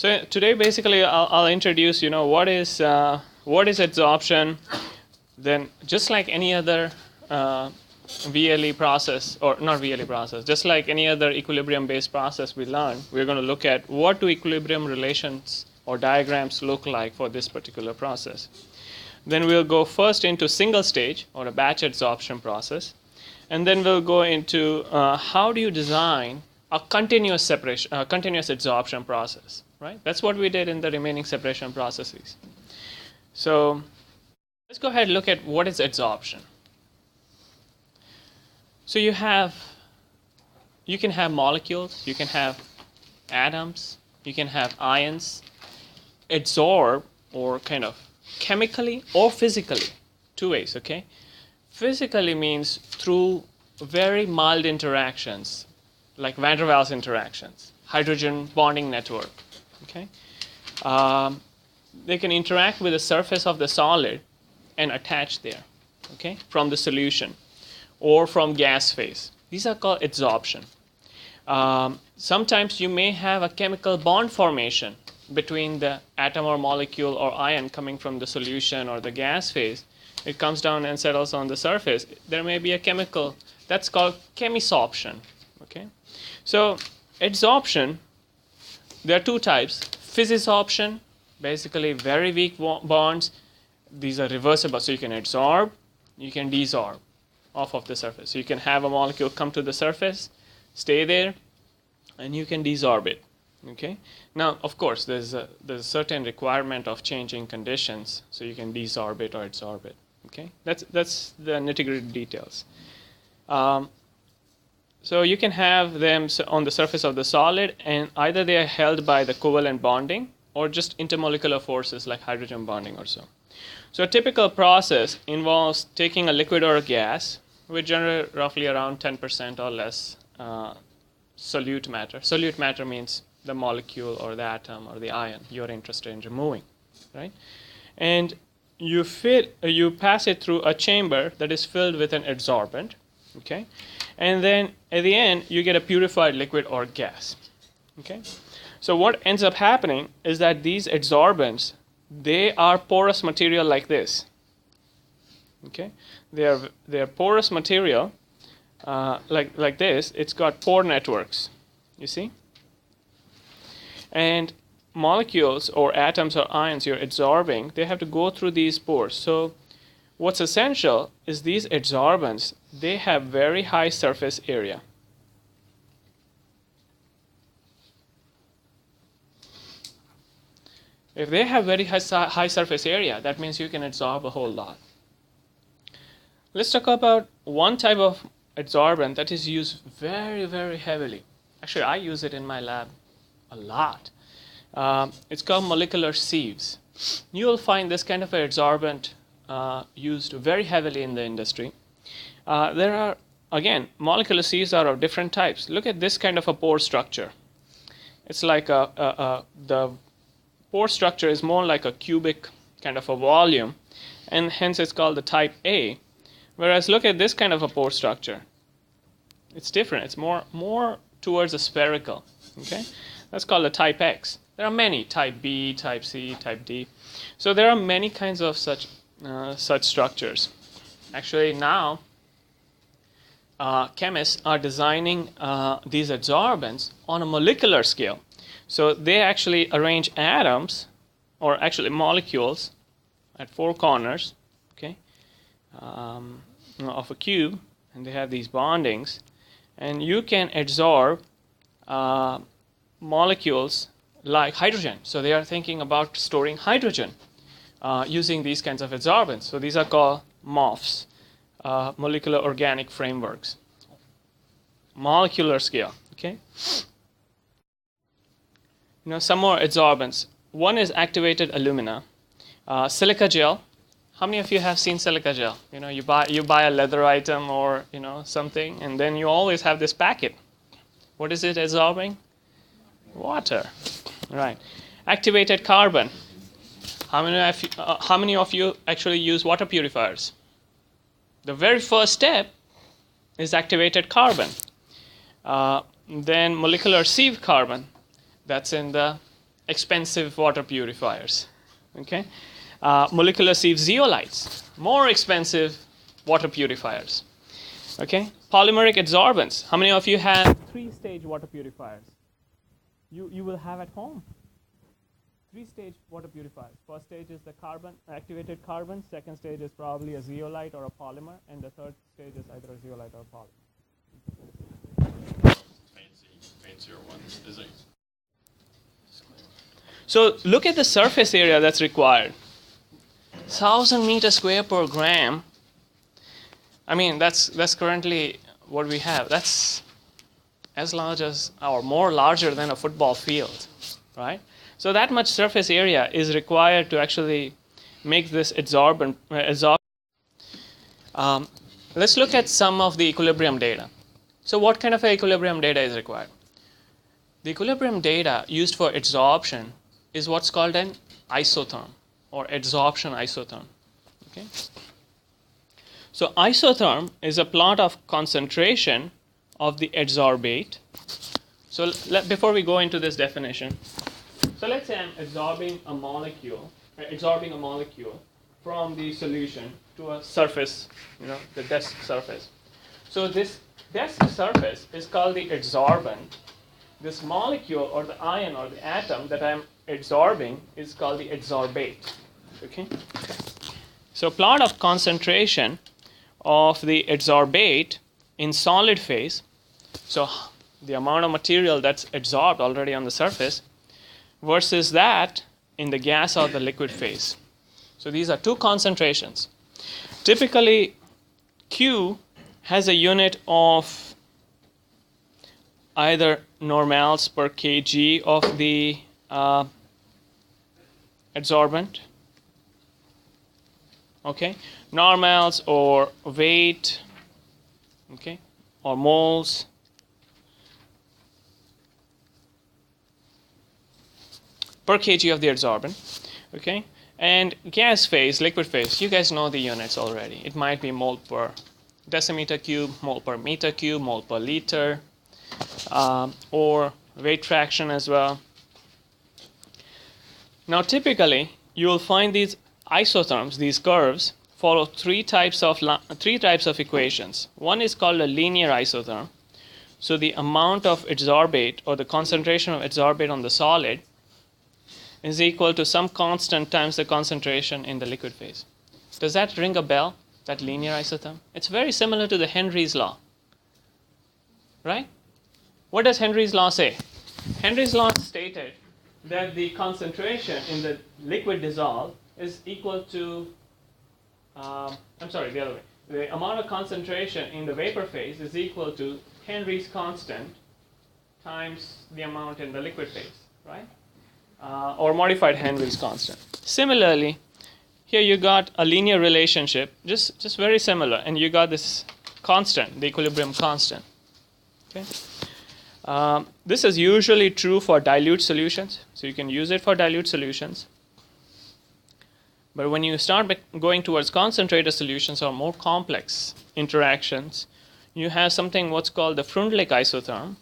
So today, basically, I'll introduce, what is adsorption. Then, just like any other VLE process, or not VLE process, just like any other equilibrium-based process we learn, we're going to look at what do equilibrium relations or diagrams look like for this particular process. Then we'll go first into single stage or a batch adsorption process, and then we'll go into how do you design a continuous separation, continuous adsorption process, right? That's what we did in the remaining separation processes. So let's go ahead and look at what is adsorption. So you can have molecules, you can have atoms, you can have ions adsorb, or kind of chemically or physically, two ways, okay? Physically means through very mild interactions, like van der Waals interactions, hydrogen bonding network, okay? They can interact with the surface of the solid and attach there, okay, from the solution or from gas phase. These are called adsorption. Sometimes you may have a chemical bond formation between the atom or molecule or ion coming from the solution or the gas phase. It comes down and settles on the surface. There may be a chemical, that's called chemisorption, okay? So adsorption, there are two types. Physisorption, basically very weak bonds. These are reversible, so you can adsorb, you can desorb off of the surface. So you can have a molecule come to the surface, stay there, and you can desorb it. Okay. Now, of course, there's a certain requirement of changing conditions, so you can desorb it or adsorb it. Okay. That's the nitty-gritty details. So you can have them on the surface of the solid, and either they are held by the covalent bonding or just intermolecular forces like hydrogen bonding or so. So a typical process involves taking a liquid or a gas, which generate roughly around 10% or less solute matter. Solute matter means the molecule or the atom or the ion you're interested in removing, right? And you pass it through a chamber that is filled with an adsorbent, okay? And then at the end, you get a purified liquid or gas, okay? So what ends up happening is that these adsorbents, they are porous material like this, okay? They are porous material like this. It's got pore networks, you see? And molecules or atoms or ions you're adsorbing, they have to go through these pores. So what's essential is these adsorbents, they have very high surface area. If they have very high surface area, that means you can adsorb a whole lot. Let's talk about one type of adsorbent that is used very, very heavily. Actually, I use it in my lab a lot. It's called molecular sieves. You will find this kind of adsorbent used very heavily in the industry. There are, again, molecular sieves are of different types. Look at this kind of a pore structure. It's like the pore structure is more like a cubic kind of a volume, and hence it's called the type A. Whereas look at this kind of a pore structure. It's different. It's more towards a spherical, okay? That's called a type X. There are many, type B, type C, type D. So there are many kinds of such structures. Actually now, chemists are designing these adsorbents on a molecular scale. So they actually arrange atoms, or actually molecules, at four corners, okay, of a cube, and they have these bondings, and you can adsorb molecules like hydrogen. So they are thinking about storing hydrogen using these kinds of adsorbents. So these are called MOFs, molecular organic frameworks, molecular scale, okay. Some more adsorbents. One is activated alumina, silica gel. How many of you have seen silica gel? You buy a leather item or something, and then you always have this packet. What is it adsorbing? Water, right? Activated carbon. How many of you actually use water purifiers? The very first step is activated carbon. Then molecular sieve carbon. That's in the expensive water purifiers. Okay, molecular sieve zeolites, more expensive water purifiers. Okay, polymeric adsorbents. How many of you have 3-stage water purifiers? You will have at home. 3-stage water purifiers. First stage is the carbon, activated carbon. Second stage is probably a zeolite or a polymer, and the third stage is either a zeolite or a polymer. Fancier ones, is it? So look at the surface area that's required. 1,000 meters square per gram. I mean, that's currently what we have. That's as large as, or more larger than a football field, right? So that much surface area is required to actually make this adsorbent. Let's look at some of the equilibrium data. So what kind of equilibrium data is required? The equilibrium data used for adsorption is what's called an isotherm or adsorption isotherm. Okay. So isotherm is a plot of concentration of the adsorbate. So before we go into this definition, so let's say I'm adsorbing a molecule from the solution to a surface, the desk surface. So this desk surface is called the adsorbent. This molecule or the ion or the atom that I'm adsorbing is called the adsorbate. Okay. So plot of concentration of the adsorbate in solid phase. So the amount of material that's adsorbed already on the surface versus that in the gas or the liquid phase. So these are two concentrations. Typically, Q has a unit of either normals per kg of the adsorbent. Okay, normals or weight, okay, or moles. Per kg of the adsorbent, okay, and gas phase, liquid phase, you guys know the units already. It might be mole per decimeter cube, mole per meter cube, mole per liter, or weight fraction as well. Now typically you will find these isotherms, these curves, follow three types of equations. One is called a linear isotherm. So the amount of adsorbate or the concentration of adsorbate on the solid is equal to some constant times the concentration in the liquid phase. Does that ring a bell, that linear isotherm? It's very similar to the Henry's law, right? What does Henry's law say? Henry's law stated that the concentration in the liquid dissolved is equal to, the other way. The amount of concentration in the vapor phase is equal to Henry's constant times the amount in the liquid phase, right? Or modified Henry's constant. Similarly, here you got a linear relationship, just very similar, and you got this constant, the equilibrium constant. Okay. This is usually true for dilute solutions, so you can use it for dilute solutions. But when you start going towards concentrated solutions or more complex interactions, you have something what's called the Freundlich isotherm.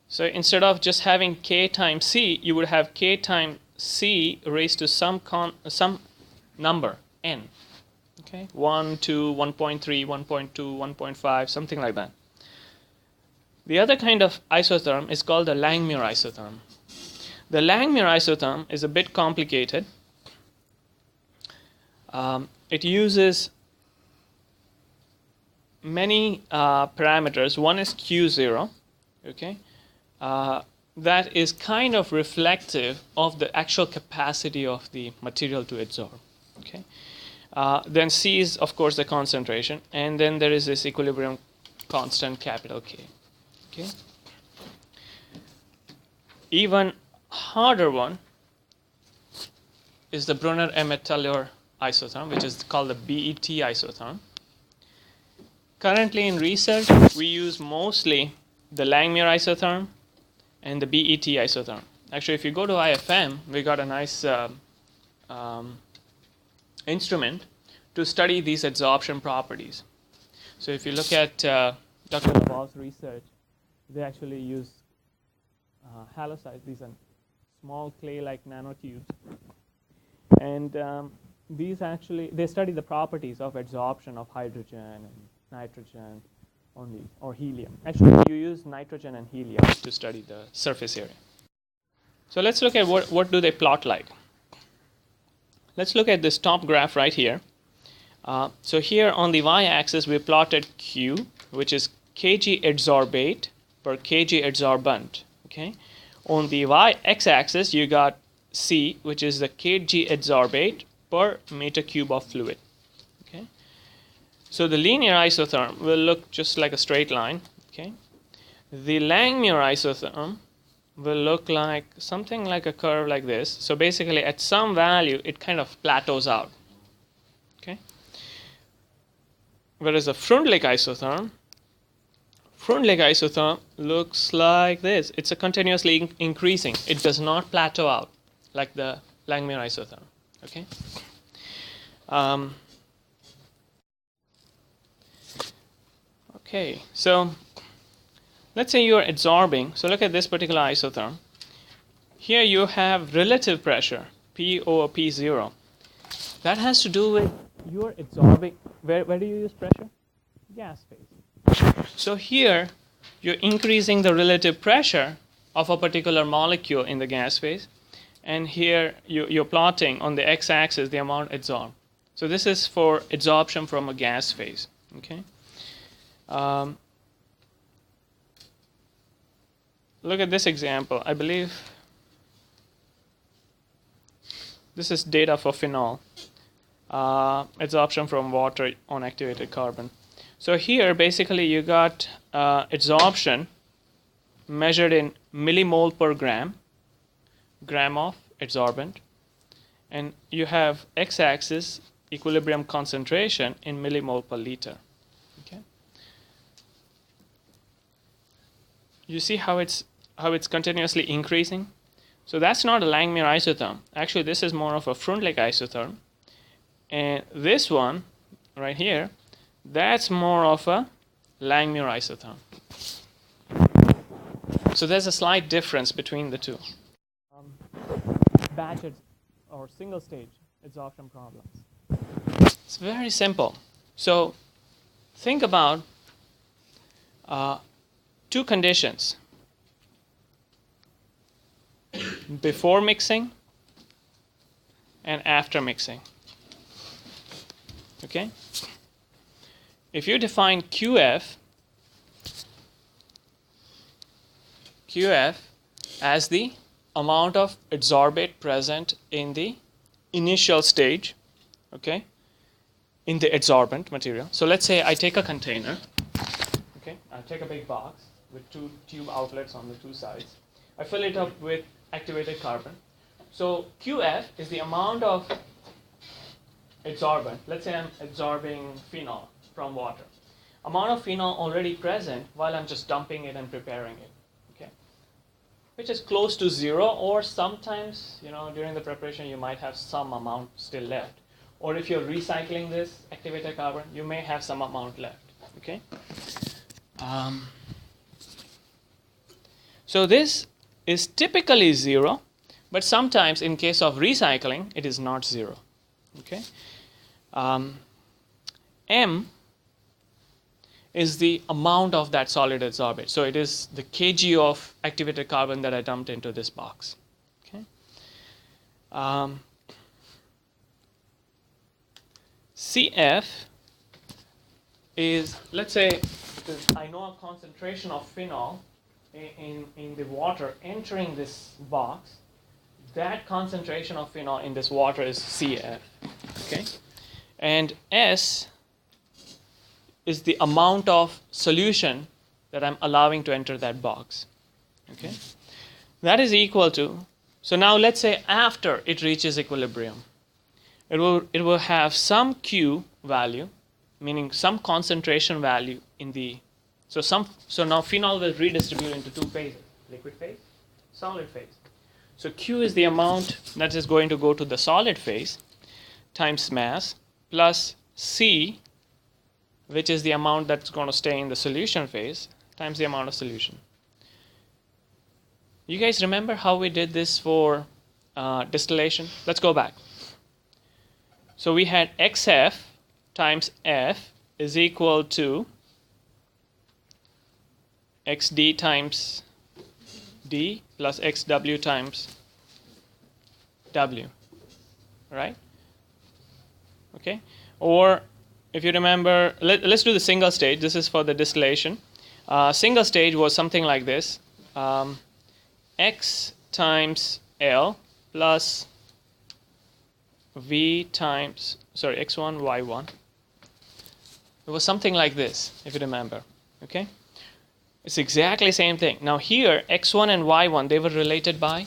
So instead of just having K times C, you would have K times C raised to some number, N. Okay, 1, 2, 1.3, 1.2, 1.5, something like that. The other kind of isotherm is called the Langmuir isotherm. The Langmuir isotherm is a bit complicated. It uses many parameters. One is Q0, okay? That is kind of reflective of the actual capacity of the material to adsorb, okay? Then C is, of course, the concentration, and then there is this equilibrium constant, capital K, okay? Even harder one is the Brunner-Emmett-Taylor isotherm, which is called the BET isotherm. Currently in research, we use mostly the Langmuir isotherm and the BET isotherm. Actually, if you go to IFM, we got a nice instrument to study these adsorption properties. So if you look at Dr. Laval's research, they actually use halocides, these are small clay-like nanotubes. And these actually, they study the properties of adsorption of hydrogen and nitrogen or helium. Actually, you use nitrogen and helium to study the surface area. So let's look at what do they plot like. Let's look at this top graph right here. So here on the y-axis, we plotted Q, which is kg adsorbate per kg adsorbent. Okay. On the x-axis, you got C, which is the kg adsorbate per meter cube of fluid. Okay. So the linear isotherm will look just like a straight line. Okay. The Langmuir isotherm will look like something like a curve like this. So basically, at some value, it kind of plateaus out. Okay. Whereas the Freundlich isotherm looks like this. It's a continuously increasing. It does not plateau out like the Langmuir isotherm. Okay. Okay. So let's say you are adsorbing. So look at this particular isotherm. Here you have relative pressure, P over P0. That has to do with you are adsorbing. Where do you use pressure? Gas phase. So here you're increasing the relative pressure of a particular molecule in the gas phase. And here you're plotting on the x-axis the amount adsorbed. So this is for adsorption from a gas phase. Okay. Look at this example. I believe this is data for phenol. Adsorption from water on activated carbon. So here basically you got adsorption measured in millimole per gram of adsorbent, and you have x-axis equilibrium concentration in millimole per liter. Okay. You see how it's continuously increasing? So that's not a Langmuir isotherm. Actually, this is more of a Freundlich isotherm. And this one right here, that's more of a Langmuir isotherm. So there's a slight difference between the two. Batch or single stage adsorption problems. It's very simple. So think about two conditions. Before mixing and after mixing. Okay? If you define QF as the amount of adsorbate present in the initial stage, okay, in the adsorbent material. So let's say I take a container, okay, I take a big box with two tube outlets on the two sides. I fill it up with activated carbon. So QF is the amount of adsorbent. Let's say I'm absorbing phenol from water. Amount of phenol already present while I'm just dumping it and preparing it. Okay, which is close to zero, or sometimes, during the preparation you might have some amount still left. Or if you're recycling this activated carbon, you may have some amount left. Okay. So this is typically zero, but sometimes in case of recycling, it is not zero. Okay. M is the amount of that solid adsorbate. So it is the kg of activated carbon that I dumped into this box. Okay. CF is, let's say, I know a concentration of phenol in the water entering this box. That concentration of phenol in this water is CF. Okay. And S is the amount of solution that I'm allowing to enter that box. Okay. That is equal to, so now let's say after it reaches equilibrium, it will have some Q value, meaning some concentration value in the, so now phenol will redistribute into two phases, liquid phase, solid phase. So Q is the amount that is going to go to the solid phase times mass plus C, which is the amount that's going to stay in the solution phase, times the amount of solution. You guys remember how we did this for distillation? Let's go back. So we had XF times F is equal to XD times D plus XW times W, right? Okay. Or if you remember, let's do the single stage. This is for the distillation. Single stage was something like this. X times L plus V times, sorry, X1, Y1. It was something like this, if you remember. Okay? It's exactly the same thing. Now here, X1 and Y1, they were related by?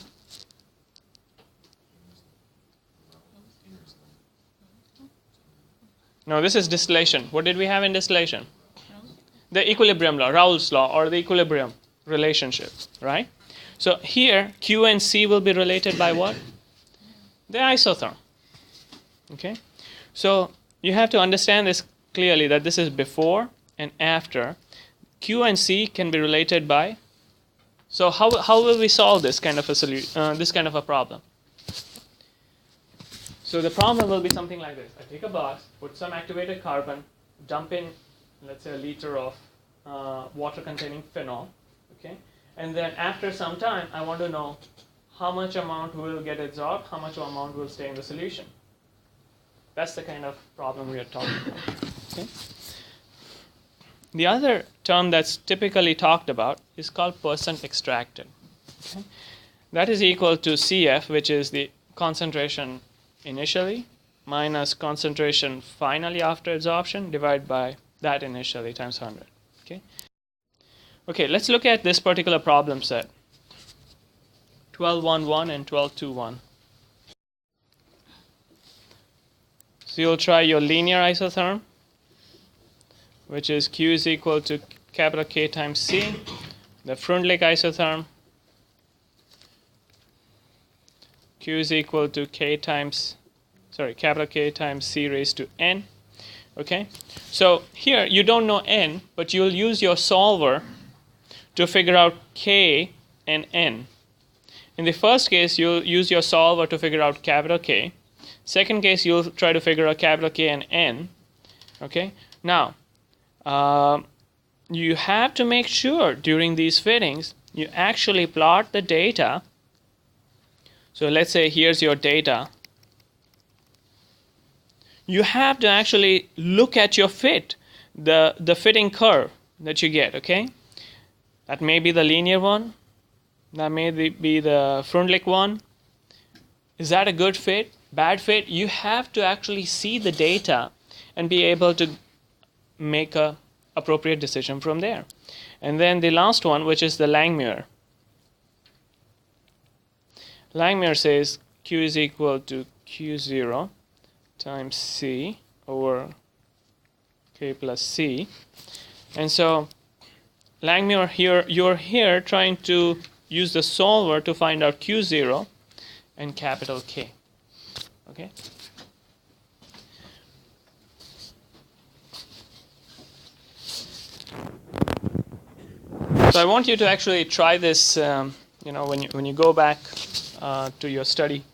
No, this is distillation. What did we have in distillation? The equilibrium law, Raoult's law, or the equilibrium relationship, right? So here, Q and C will be related by what? The isotherm. Okay? So you have to understand this clearly, that this is before and after. Q and C can be related by. So how will we solve this kind of a this kind of a problem? So the problem will be something like this. I take a box, put some activated carbon, dump in, let's say, a liter of water containing phenol, okay? And then after some time, I want to know how much amount will get absorbed, how much amount will stay in the solution. That's the kind of problem we are talking about, okay? The other term that's typically talked about is called percent extracted, okay? That is equal to CF, which is the concentration initially minus concentration finally after absorption divided by that initially times 100. Okay. Okay, let's look at this particular problem set. 12.1.1 and 12.2.1. So you'll try your linear isotherm, which is Q is equal to capital K times C. The Freundlich isotherm, Q is equal to capital K times C raised to N. Okay, so here you don't know N, but you'll use your solver to figure out K and N. In the first case, you'll use your solver to figure out capital K. Second case, you'll try to figure out capital K and N. Okay, now you have to make sure during these fittings you actually plot the data. So let's say here's your data. You have to actually look at your fit, the fitting curve that you get, okay? That may be the linear one. That may be the Freundlich one. Is that a good fit? Bad fit? You have to actually see the data and be able to make a appropriate decision from there. And then the last one, which is the Langmuir. Langmuir says Q is equal to Q0 times C over K plus C. And so Langmuir here, you're here trying to use the solver to find out Q0 and capital K. Okay? So I want you to actually try this, when you go back to your study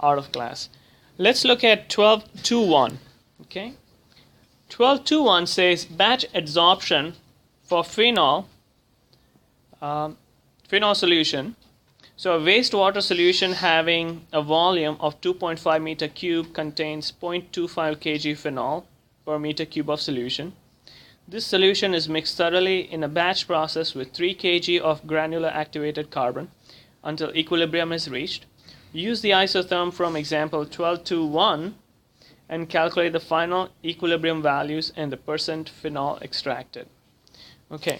out of class. Let's look at 12.2.1. Okay, 12.2.1 says batch adsorption for phenol solution. So a wastewater solution having a volume of 2.5 meter cube contains 0.25 kg phenol per meter cube of solution. This solution is mixed thoroughly in a batch process with 3 kg of granular activated carbon until equilibrium is reached. Use the isotherm from example 12.2.1 and calculate the final equilibrium values and the percent phenol extracted. Okay,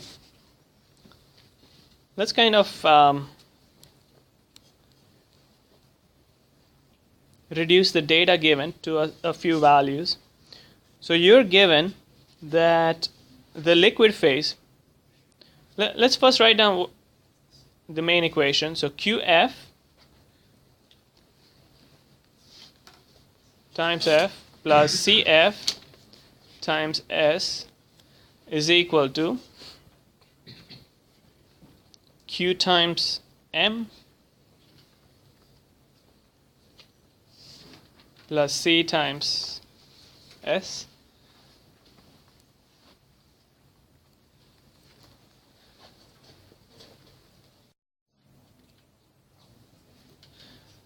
let's kind of reduce the data given to a few values. So you're given that the liquid phase, let's first write down the main equation. So QF times F plus CF times S is equal to Q times M plus C times S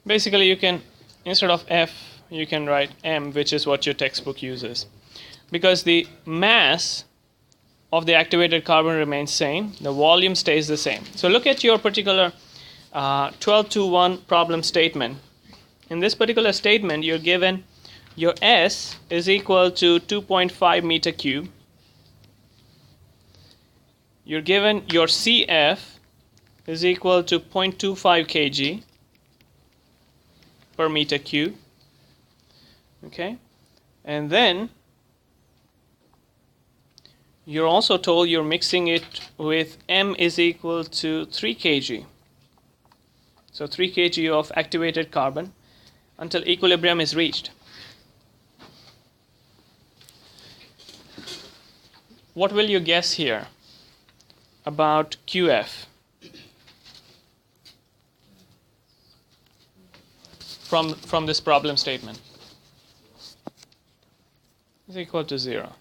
basically you can, instead of F, you can write M, which is what your textbook uses. Because the mass of the activated carbon remains same, the volume stays the same. So look at your particular 1221 problem statement. In this particular statement, you're given your S is equal to 2.5 meter cube. You're given your CF is equal to 0.25 kg per meter cube. Okay, and then you're also told you're mixing it with M is equal to 3 kg. So 3 kg of activated carbon until equilibrium is reached. What will you guess here about QF from this problem statement? Is equal to 0.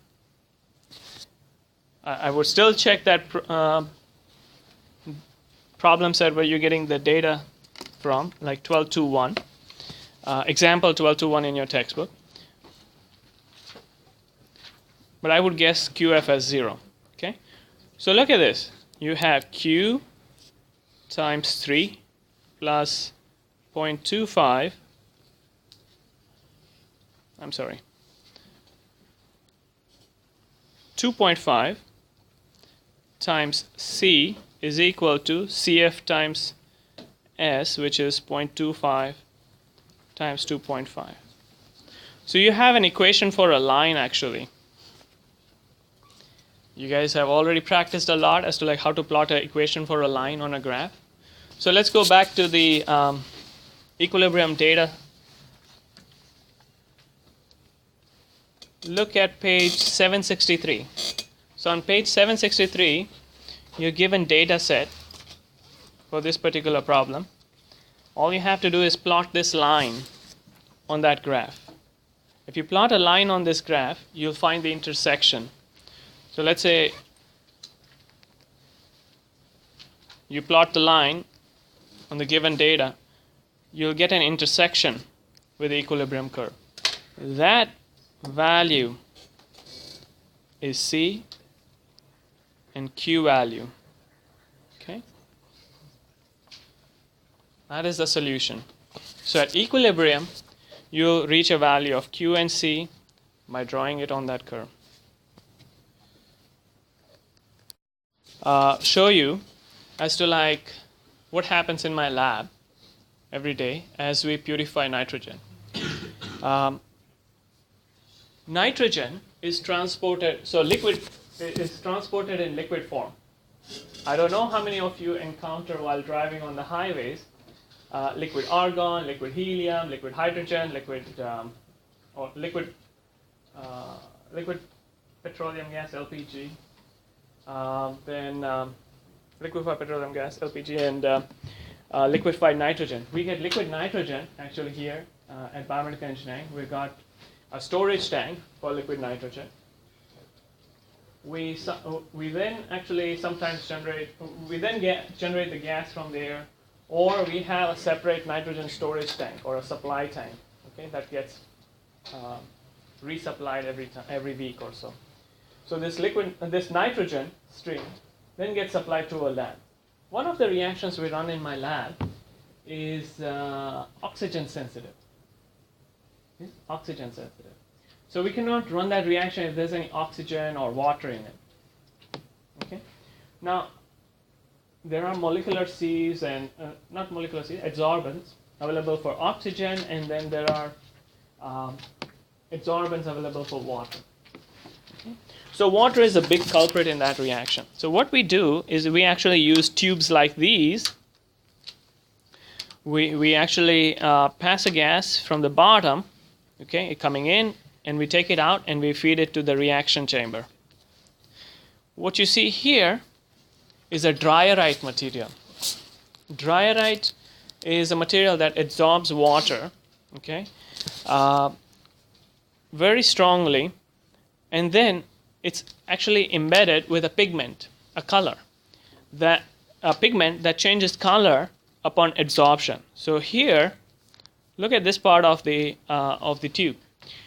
I would still check that problem set where you're getting the data from, like 1221, example 1221 in your textbook. But I would guess QF as 0. Okay, so look at this. You have Q times 3 plus 0.25. I'm sorry. 2.5 times C is equal to CF times S, which is 0.25 times 2.5. So you have an equation for a line actually. You guys have already practiced a lot as to like how to plot an equation for a line on a graph. So let's go back to the equilibrium data. Look at page 763. So on page 763, you're given data set for this particular problem. All you have to do is plot this line on that graph. If you plot a line on this graph, you'll find the intersection. So let's say you plot the line on the given data, you'll get an intersection with the equilibrium curve. That value is C and Q value. Okay, that is the solution. So at equilibrium, you'll reach a value of Q and C by drawing it on that curve. Show you as to like what happens in my lab every day as we purify nitrogen. Nitrogen is transported, so liquid is transported in liquid form. I don't know how many of you encounter while driving on the highways liquid argon, liquid helium, liquid hydrogen, liquid petroleum gas (LPG), then liquefied petroleum gas (LPG), and liquefied nitrogen. We get liquid nitrogen actually here at biomedical engineering. We got a storage tank for liquid nitrogen. We then actually sometimes generate the gas from there, or we have a separate nitrogen storage tank or a supply tank. Okay, that gets resupplied every week or so. So this nitrogen stream then gets supplied to a lab. One of the reactions we run in my lab is oxygen sensitive. Oxygen sensitive. So we cannot run that reaction if there's any oxygen or water in it. Okay. Now there are molecular sieves and not molecular sieves, adsorbents available for oxygen, and then there are adsorbents available for water. Okay. So water is a big culprit in that reaction. So what we do is we actually use tubes like these. We actually pass a gas from the bottom, okay, coming in, and we take it out and we feed it to the reaction chamber. What you see here is a dryerite material. Diorite is a material that absorbs water, okay, very strongly, and then it's actually embedded with a pigment, a color, that a pigment that changes color upon absorption. So here, look at this part of the tube.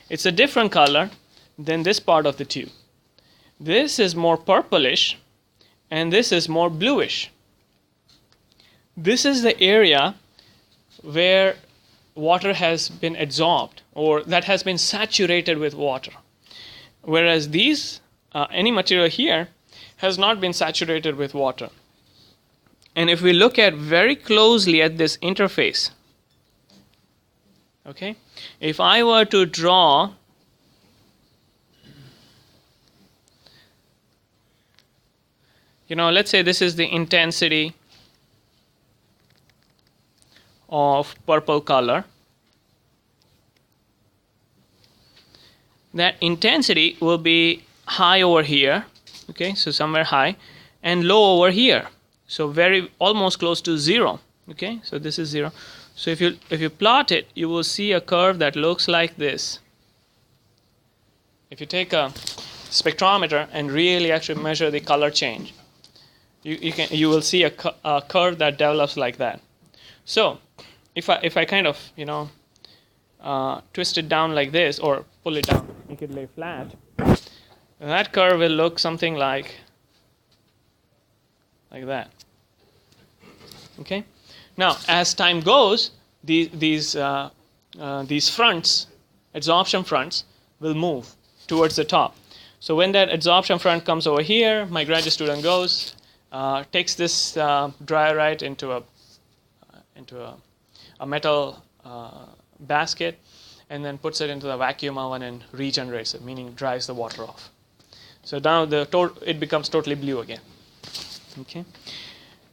It's a different color than this part of the tube. This is more purplish, and this is more bluish. This is the area where water has been absorbed, or that has been saturated with water. Whereas these, any material here, has not been saturated with water. And if we look at very closely at this interface, okay, if I were to draw let's say this is the intensity of purple color. That intensity will be high over here, okay, so somewhere high, and low over here, so very almost close to 0, okay, so this is 0. So if you plot it, you will see a curve that looks like this. If you take a spectrometer and really actually measure the color change, you will see a curve that develops like that. So if I kind of twist it down like this, or pull it down, make it lay flat, that curve will look something like that. Okay. Now, as time goes, these fronts, absorption fronts, will move towards the top. So when that absorption front comes over here, my graduate student goes, takes this diorite into a metal basket, and then puts it into the vacuum oven and regenerates it, meaning dries the water off. So now it becomes totally blue again. Okay.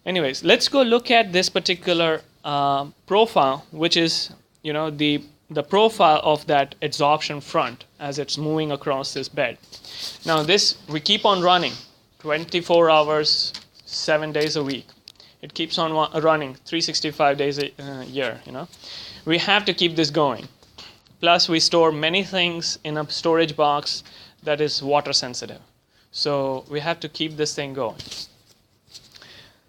Anyways, let's go look at this particular profile, which is the profile of that adsorption front as it's moving across this bed. Now this, we keep on running 24 hours, 7 days a week. It keeps on running 365 days a year. We have to keep this going. Plus we store many things in a storage box that is water sensitive. So we have to keep this thing going.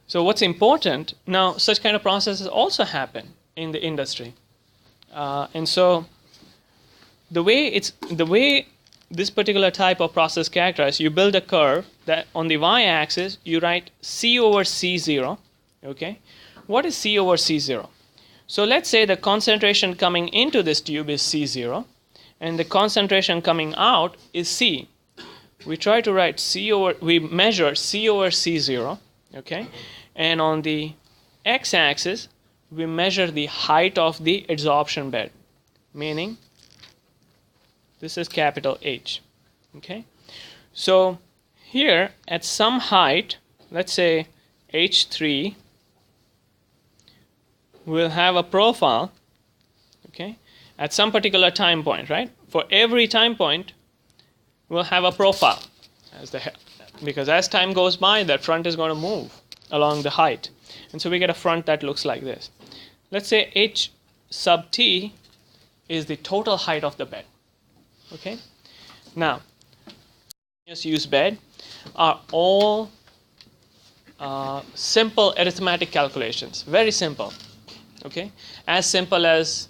So what's important, now such kind of processes also happen in the industry. And so the way this particular type of process characterized, you build a curve that on the y-axis you write C over C0. Okay, what is C over C0? So let's say the concentration coming into this tube is C0, and the concentration coming out is C. We try to write we measure C over C0, okay, and on the x-axis we measure the height of the adsorption bed, meaning this is capital H, okay. So here at some height, let's say H3, we'll have a profile, okay, at some particular time point, right? For every time point, we'll have a profile because as time goes by, that front is going to move along the height. And so we get a front that looks like this. Let's say H sub T is the total height of the bed. Okay? Now, just use bed are all simple arithmetic calculations. Very simple. Okay? As simple as,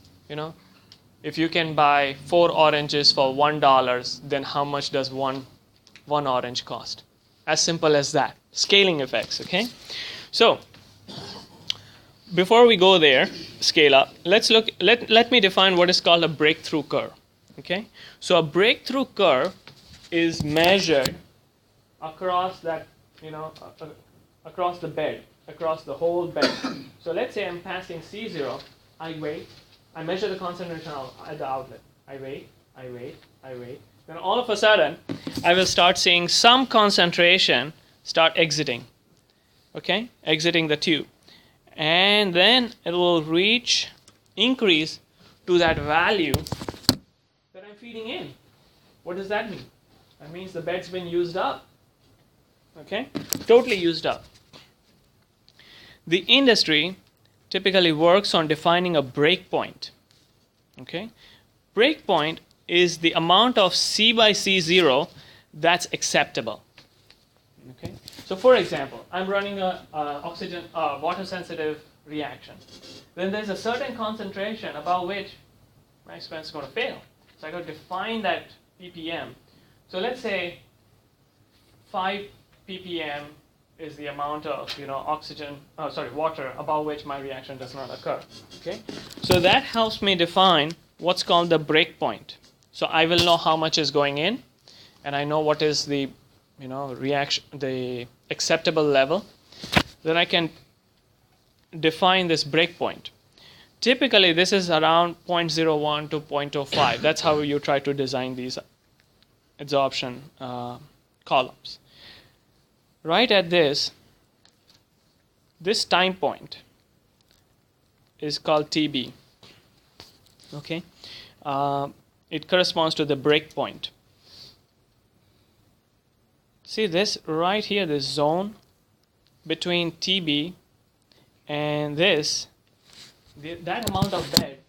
if you can buy 4 oranges for $1, then how much does one orange cost? As simple as that. Scaling effects, okay? So, before we go there, scale up, let me define what is called a breakthrough curve, okay? So a breakthrough curve is measured across that, across the bed, across the whole bed. So let's say I'm passing C0, I wait, I measure the concentration at the outlet. I wait. Then all of a sudden, I will start seeing some concentration start exiting, okay? Exiting the tube. And then it will increase to that value that I'm feeding in. What does that mean? That means the bed's been used up, okay? Totally used up. The industry typically works on defining a breakpoint. Okay? Breakpoint is the amount of C by C0 that's acceptable. Okay? So for example, I'm running a oxygen water sensitive reaction. Then there's a certain concentration above which my experiment is going to fail. So I got to define that ppm. So let's say 5 ppm is the amount of water above which my reaction does not occur. Okay, so that helps me define what's called the breakpoint. So I will know how much is going in, and I know what is the reaction, the acceptable level. Then I can define this breakpoint. Typically, this is around 0.01 to 0.05. That's how you try to design these adsorption columns. Right at this time point is called TB. Okay, it corresponds to the breakpoint. See this right here, this zone between TB and this, that amount of bed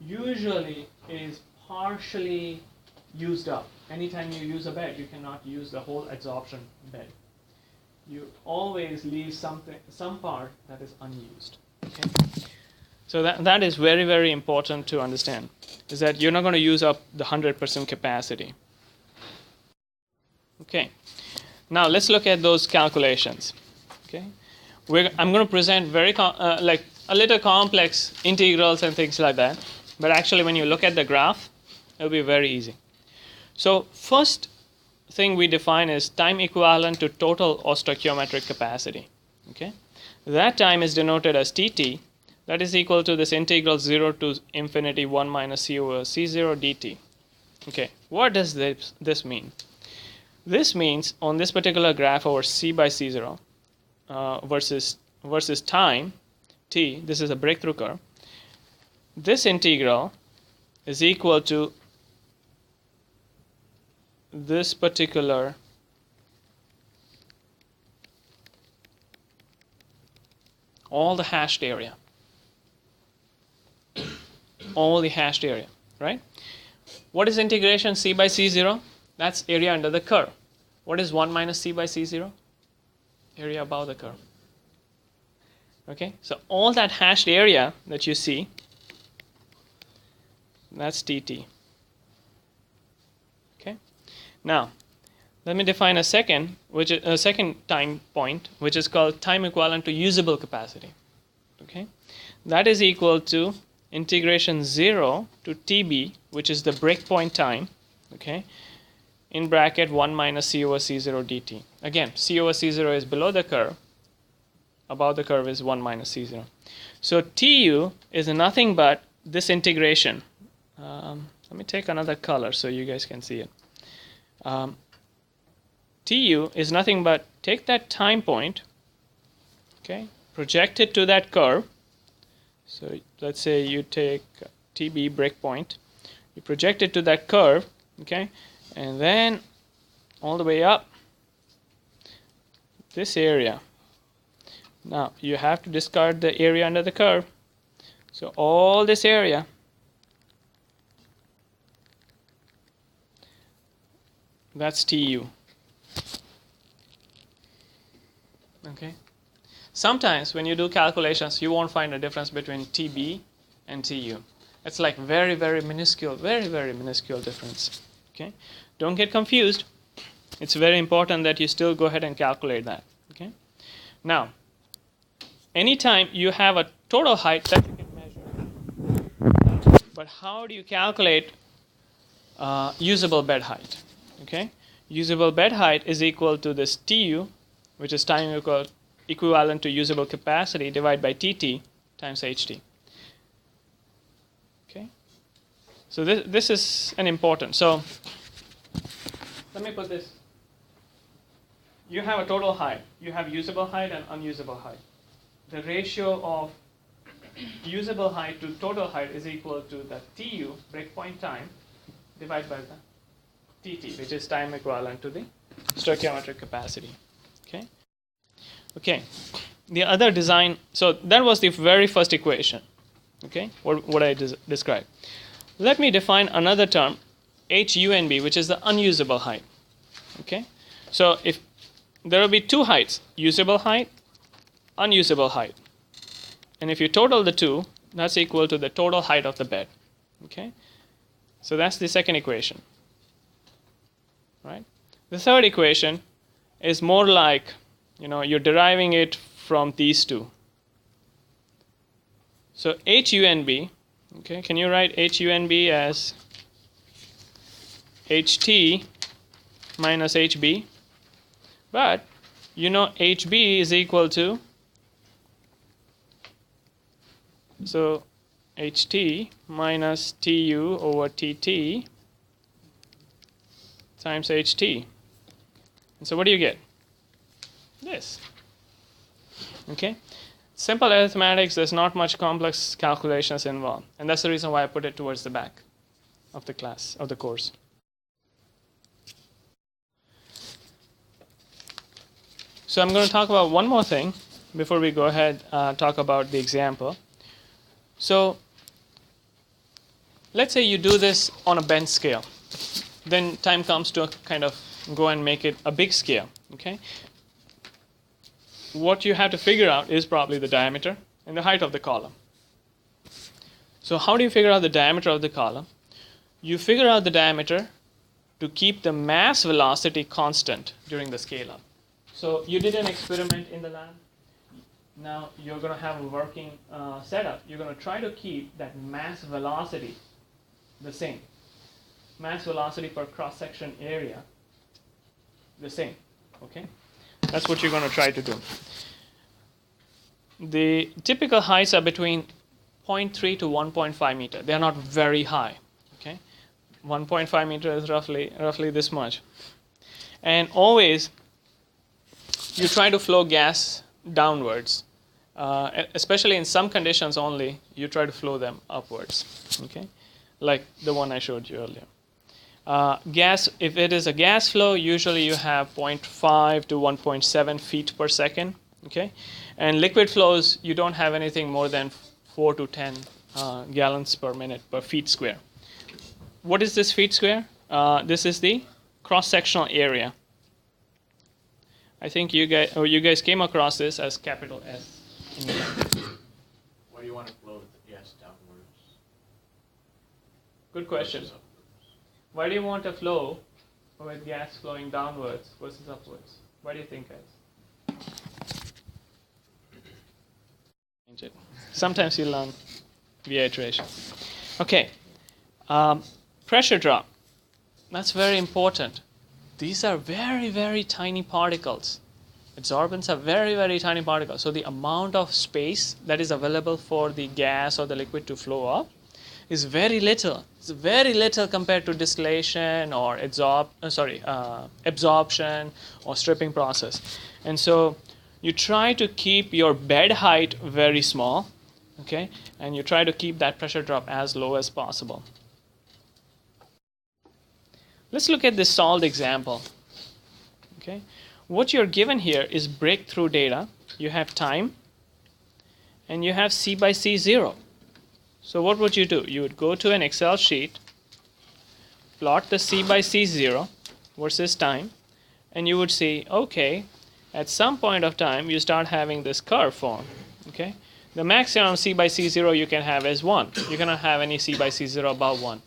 usually is partially used up. Anytime you use a bed, you cannot use the whole adsorption bed. You always leave some part that is unused. Okay? So that is very, very important to understand, is that you're not going to use up the 100% capacity. Okay, now let's look at those calculations. Okay, I'm going to present very like a little complex integrals and things like that, but actually when you look at the graph, it'll be very easy. So first thing we define is time equivalent to total or stoichiometric capacity. Okay, that time is denoted as Tt. That is equal to this integral 0 to infinity 1 minus c over c0 dt. Okay, what does this mean? This means on this particular graph over c by c0 versus time t, this is a breakthrough curve, this integral is equal to this particular all the hashed area. All the hashed area, right? What is integration c by c0? That's area under the curve. What is 1 minus c by c0? Area above the curve. Okay, so all that hashed area that you see, that's Tt. Okay, now let me define a second time point, which is called time equivalent to usable capacity. Okay, that is equal to integration 0 to Tb, which is the breakpoint time. Okay, in bracket 1 minus c over c0 dt. Again, c over c0 is below the curve. Above the curve is 1 minus c0. So Tu is nothing but this integration. Let me take another color so you guys can see it. Tu is nothing but take that time point, okay, project it to that curve. So let's say you take Tb breakpoint, you project it to that curve, okay, and then all the way up this area. Now you have to discard the area under the curve. So all this area that's Tu. Okay. Sometimes when you do calculations, you won't find a difference between Tb and Tu. It's like very, very minuscule difference. Okay. Don't get confused. It's very important that you still go ahead and calculate that. Okay. Now, anytime you have a total height that you can measure, but how do you calculate usable bed height? Okay. Usable bed height is equal to this Tu, which is time equivalent to usable capacity divided by Tt times Ht. Okay, so this is an important. So let me put this. You have a total height. You have usable height and unusable height. The ratio of usable height to total height is equal to the Tu, breakpoint time, divided by the Tt, which is time equivalent to the stoichiometric capacity. Okay. Okay. the other design, so that was the very first equation, okay, what I described. Let me define another term, HUNB, which is the unusable height, okay. So if there will be two heights, usable height, unusable height, and if you total the two, that's equal to the total height of the bed, okay. So that's the second equation, right? The third equation is more like, you're deriving it from these two. So HUNB, okay, can you write HUNB as HT minus HB? But HB is equal to, so HT minus TU over TT times HT. And so what do you get? This. Okay? Simple arithmetics, there's not much complex calculations involved. And that's the reason why I put it towards the back of the class, of the course. So I'm going to talk about one more thing before we go ahead talk about the example. So let's say you do this on a bench scale. Then time comes to kind of go and make it a big scale, okay? What you have to figure out is probably the diameter and the height of the column. So how do you figure out the diameter of the column? You figure out the diameter to keep the mass velocity constant during the scale up. So you did an experiment in the lab. Now you're going to have a working setup. You're going to try to keep that mass velocity the same. Mass velocity per cross-section area the same, okay? That's what you're going to try to do. The typical heights are between 0.3 to 1.5 meter. They are not very high, okay? 1.5 meter is roughly this much. And always you try to flow gas downwards. Especially in some conditions only, you try to flow them upwards, okay? Like the one I showed you earlier. Gas, if it is a gas flow, usually you have 0.5 to 1.7 feet per second, okay? And liquid flows, you don't have anything more than 4 to 10 gallons per minute per feet square. What is this feet square? This is the cross-sectional area. I think you guys came across this as capital S. Why do you want to flow the gas downwards? Good question. Why do you want a flow with gas flowing downwards versus upwards? Why do you think, guys? Change it. Sometimes you learn via iteration. Okay. Pressure drop. That's very important. These are very, very tiny particles. Adsorbents are very, very tiny particles. So the amount of space that is available for the gas or the liquid to flow up is very little. It's very little compared to distillation or absorption or stripping process. And so you try to keep your bed height very small, okay? And you try to keep that pressure drop as low as possible. Let's look at this solved example, okay? What you're given here is breakthrough data. You have time, and you have C by C0. So what would you do? You would go to an Excel sheet, plot the C by C0 versus time, and you would see, okay, at some point of time, you start having this curve form, okay? The maximum C by C0 you can have is 1. You cannot have any C by C0 above 1.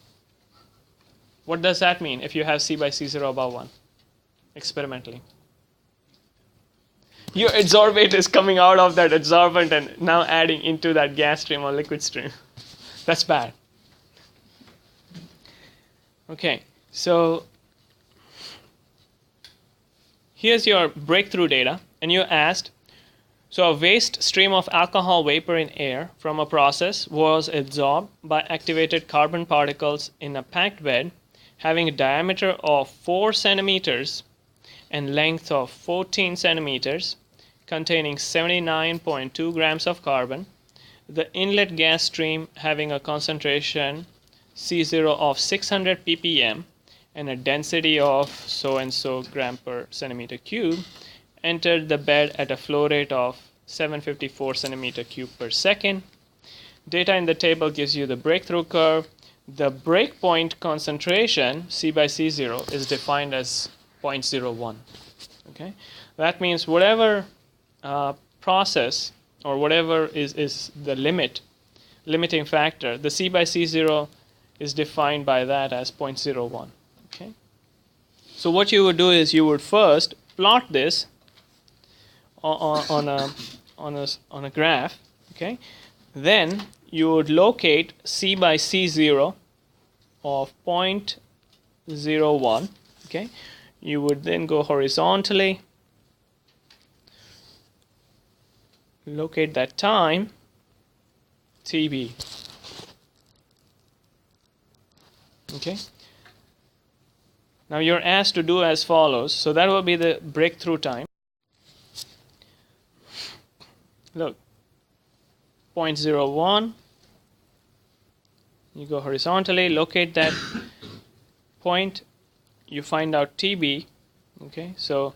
What does that mean if you have C by C0 above 1, experimentally? Your adsorbate is coming out of that adsorbent and now adding into that gas stream or liquid stream. That's bad. Okay, so here's your breakthrough data, and you asked, so a waste stream of alcohol vapor in air from a process was absorbed by activated carbon particles in a packed bed having a diameter of 4 centimeters and length of 14 centimeters, containing 79.2 grams of carbon, the inlet gas stream having a concentration C0 of 600 ppm and a density of so and so gram per centimeter cube, entered the bed at a flow rate of 754 centimeter cube per second. Data in the table gives you the breakthrough curve. The breakpoint concentration, C by C0, is defined as 0.01. Okay, that means whatever process or whatever is the limiting factor, the C by C0 is defined by that as 0.01. Okay, so what you would do is you would first plot this on a graph. Okay, then you would locate C by C0 of 0.01. Okay, you would then go horizontally, locate that time, TB. Okay, now you're asked to do as follows. So that will be the breakthrough time. Look, 0.01. You go horizontally, locate that point, you find out TB. Okay, so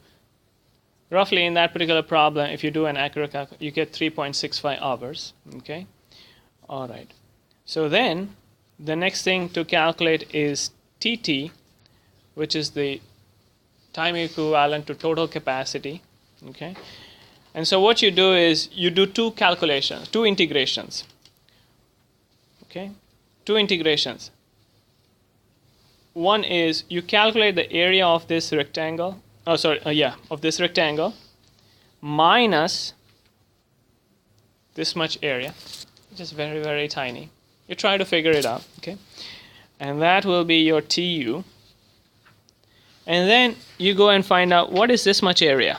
roughly in that particular problem, if you do an accurate calculation, you get 3.65 hours. Okay, all right. So then the next thing to calculate is TT, which is the time equivalent to total capacity. Okay, and so what you do is you do two integrations. Okay, two integrations. One is you calculate the area of this rectangle. Of this rectangle minus this much area, which is very, very tiny. You try to figure it out. Okay, and that will be your TU. And then you go and find out what is this much area.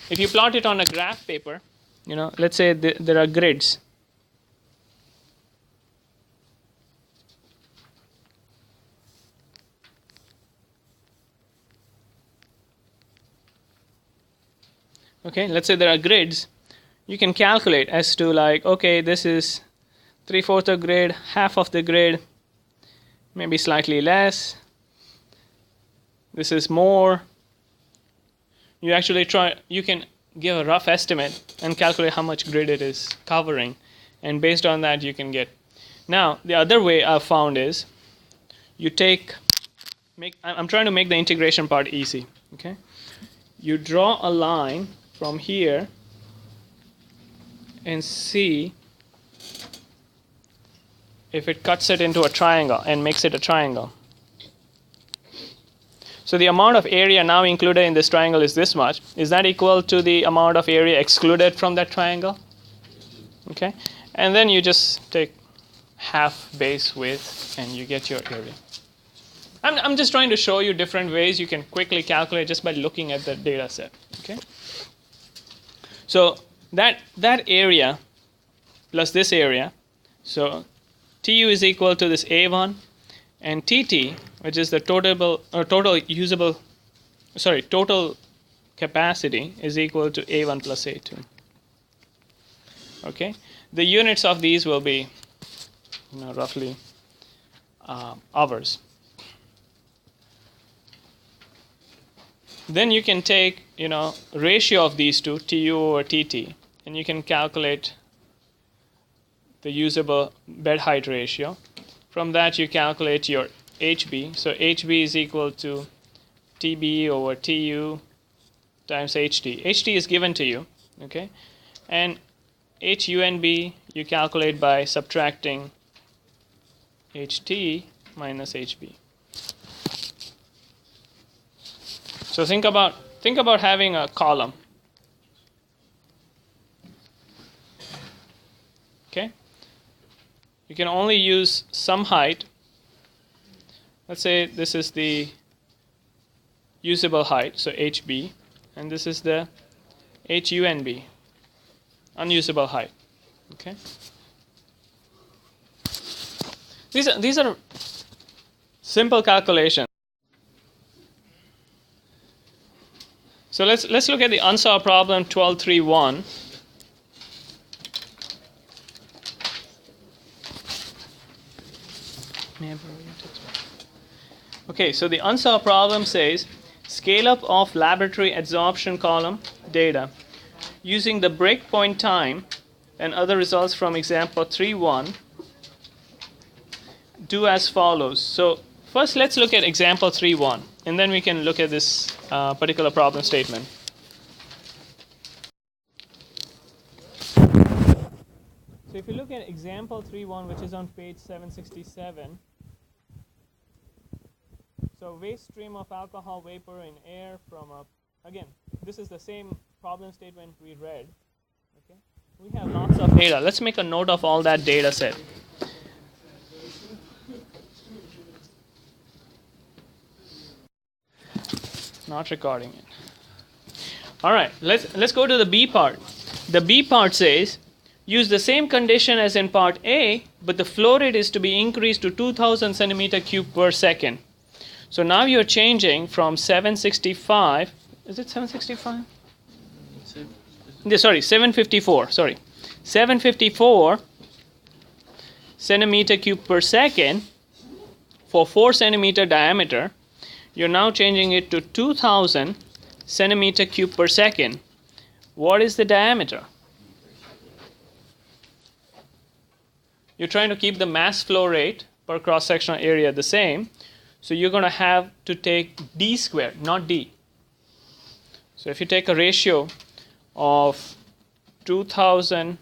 If you plot it on a graph paper, let's say there are grids. Okay, let's say there are grids. You can calculate as to like, okay, this is 3/4 of grid, half of the grid, maybe slightly less. This is more. You can give a rough estimate and calculate how much grid it is covering, and based on that you can get. Now the other way I've found is you I'm trying to make the integration part easy. Okay, you draw a line from here and see if it cuts it into a triangle and makes it a triangle. So the amount of area now included in this triangle is this much. Is that equal to the amount of area excluded from that triangle? Okay, and then you just take half base width and you get your area. I'm just trying to show you different ways you can quickly calculate just by looking at the data set. Okay, so that area plus this area, so TU is equal to this A1, and TT, which is the total capacity, is equal to A1 plus A2. Okay, the units of these will be roughly hours. Then you can take ratio of these two, TU over TT, and you can calculate the usable bed height ratio. From that you calculate your HB. So HB is equal to TB over TU times HT. HT is given to you, okay? And HUNB you calculate by subtracting HT minus HB. So think about having a column. Okay? You can only use some height. Let's say this is the usable height, so HB, and this is the HUNB, unusable height. Okay? These are simple calculations. So let's look at the unsolved problem 12.3.1. Okay, so the unsolved problem says scale up of laboratory absorption column data using the breakpoint time and other results from example 3.1 do as follows. So first let's look at example 3.1 and then we can look at this particular problem statement. So if you look at example 3.1, which is on page 767, so waste stream of alcohol vapor in air from a, again, this is the same problem statement we read. Okay, we have lots of data. Let's make a note of all that data set. Not recording it. All right, let's go to the B part. The B part says, use the same condition as in part A, but the flow rate is to be increased to 2000 centimeter cube per second. So now you're changing from 765, is it 765? Sorry, 754, sorry. 754 centimeter cube per second for 4 centimeter diameter. You're now changing it to 2000 centimeter cube per second. What is the diameter? You're trying to keep the mass flow rate per cross-sectional area the same. So you're going to have to take d squared, not d. So if you take a ratio of 2000,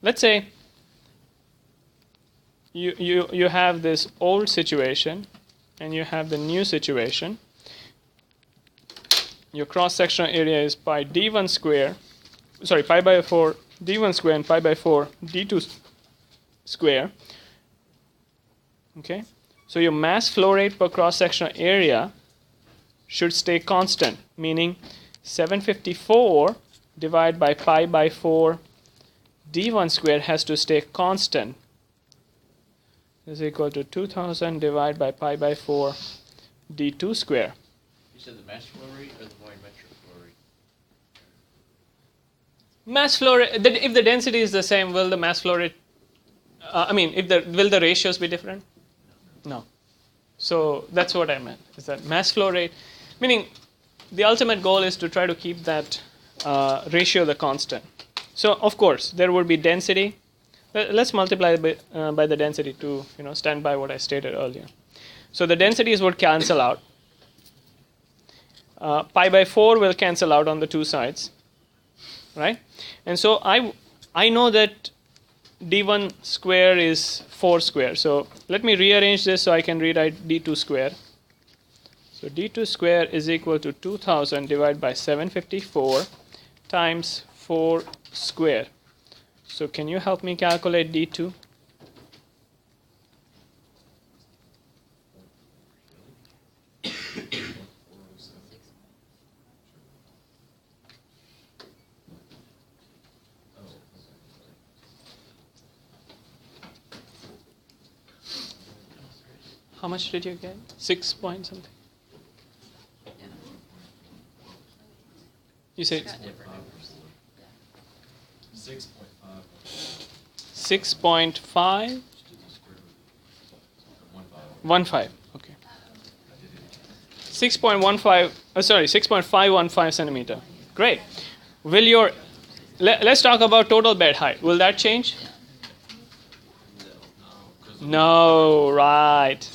let's say you have this old situation and you have the new situation. Your cross-sectional area is pi d1 square, sorry, pi by 4 d1 square and pi by 4 d2 square. Okay, so your mass flow rate per cross-sectional area should stay constant, meaning 754 divided by pi by 4 d1 square has to stay constant. Is equal to 2000 divided by pi by 4 d2 square. You said the mass flow rate or the volumetric flow rate? Mass flow rate, if the density is the same, will the mass flow rate, will the ratios be different? No. So that's what I meant, is that mass flow rate, meaning the ultimate goal is to try to keep that ratio the constant. So of course there would be density. Let's multiply by the density to stand by what I stated earlier. So the densities would cancel out. Pi by 4 will cancel out on the two sides, right? And so I know that d1 square is 4 square. So let me rearrange this so I can rewrite d2 square. So d2 square is equal to 2000 divided by 754 times 4 square. So can you help me calculate d2? How much did you get? 6 point something? You said 6.5? 15. Okay. 6.15. Sorry, 6.515 centimeter. Great. Will your let's talk about total bed height. Will that change? No, right.